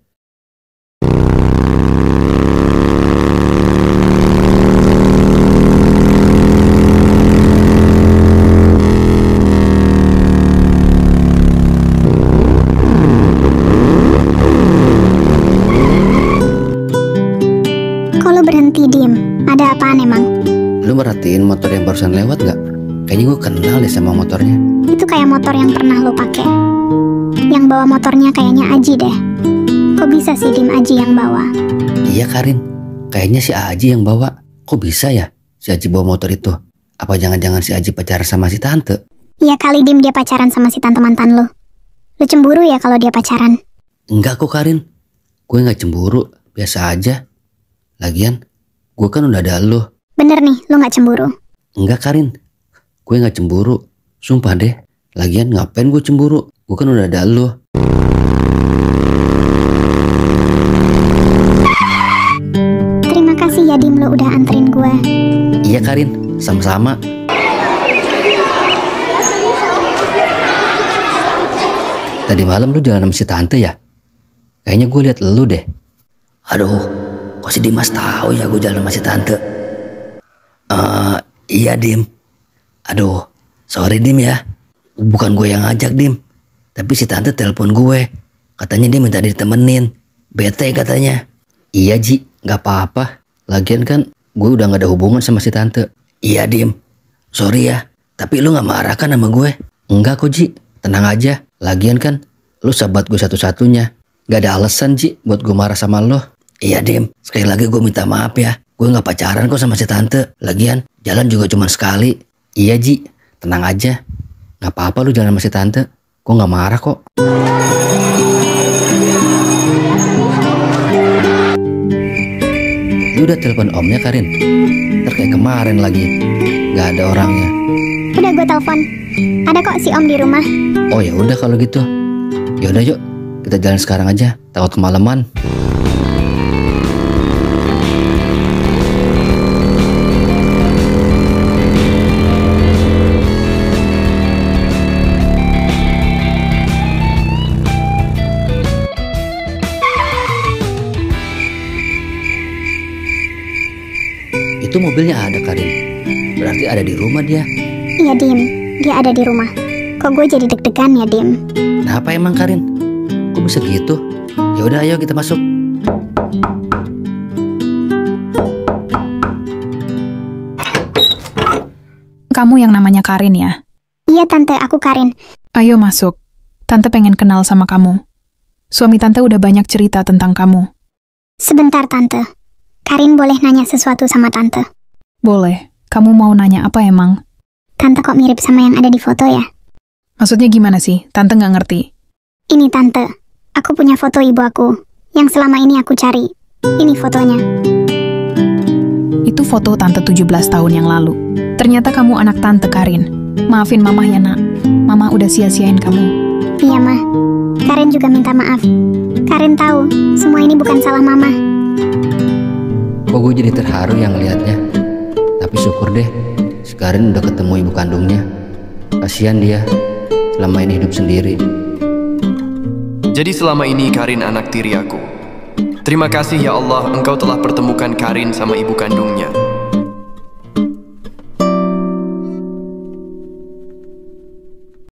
Kok lo berhenti Dim? Ada apaan emang? Lu merhatiin motor yang barusan lewat nggak? Kayaknya gue kenal deh sama motornya. Itu kayak motor yang pernah lo pakai. Yang bawa motornya kayaknya Aji deh. Kok bisa sih Dim Aji yang bawa? Iya, Karin, kayaknya si Aji yang bawa. Kok bisa ya si Aji bawa motor itu? Apa jangan-jangan si Aji pacaran sama si tante? Iya kali Dim dia pacaran sama si tante mantan lo. Lo cemburu ya kalau dia pacaran? Enggak kok Karin, gue gak cemburu, biasa aja. Lagian, gue kan udah ada lo. Bener nih, lo gak cemburu? Enggak Karin, gue gak cemburu, sumpah deh. Lagian ngapain gue cemburu, gue kan udah ada lo. Terima kasih ya Dim, lo udah anterin gue. Iya Karin, sama-sama. Tadi malam lu jalan sama si tante ya? Kayaknya gue liat lu deh. Aduh, kok si Dimas tahu ya gue jalan sama si tante? Iya Dim. Aduh, sorry Dim ya. Bukan gue yang ngajak Dim. Tapi si tante telepon gue. Katanya dia minta ditemenin. Bete katanya. Iya Ji, gak apa-apa. Lagian kan gue udah gak ada hubungan sama si tante. Iya Dim, sorry ya. Tapi lu gak marah kan sama gue? Enggak kok Ji, tenang aja. Lagian kan lu sahabat gue satu-satunya. Gak ada alasan Ji buat gue marah sama lo. Iya Dim, sekali lagi gue minta maaf ya. Gue gak pacaran kok sama si tante. Lagian jalan juga cuma sekali. Iya Ji, tenang aja. Gak apa-apa lu jalan sama si tante. Gue gak marah kok. Lu udah telepon omnya Karin? Ntar kayak kemarin lagi, gak ada orangnya. Udah gue telepon. Ada kok si Om di rumah. Oh ya udah kalau gitu. Ya udah yuk, kita jalan sekarang aja. Takut kemalaman. Itu mobilnya ada Karin. Berarti ada di rumah dia. Iya Dim, dia ada di rumah. Kok gue jadi deg-degan ya Dim? Kenapa emang Karin? Kok bisa gitu? Ya udah ayo kita masuk. Kamu yang namanya Karin ya? Iya Tante, aku Karin. Ayo masuk. Tante pengen kenal sama kamu. Suami Tante udah banyak cerita tentang kamu. Sebentar Tante. Karin boleh nanya sesuatu sama Tante? Boleh. Kamu mau nanya apa emang? Tante kok mirip sama yang ada di foto ya? Maksudnya gimana sih? Tante nggak ngerti. Ini Tante, aku punya foto ibu aku yang selama ini aku cari. Ini fotonya. Itu foto Tante 17 tahun yang lalu. Ternyata kamu anak Tante Karin. Maafin Mama ya nak. Mama udah sia-siain kamu. Iya Mah. Karin juga minta maaf. Karin tahu semua ini bukan salah Mama. Kok gue jadi terharu yang ngeliatnya. Tapi syukur deh, si Karin udah ketemu ibu kandungnya. Kasihan dia, selama ini hidup sendiri. Jadi selama ini Karin anak tiri aku. Terima kasih ya Allah, Engkau telah pertemukan Karin sama ibu kandungnya.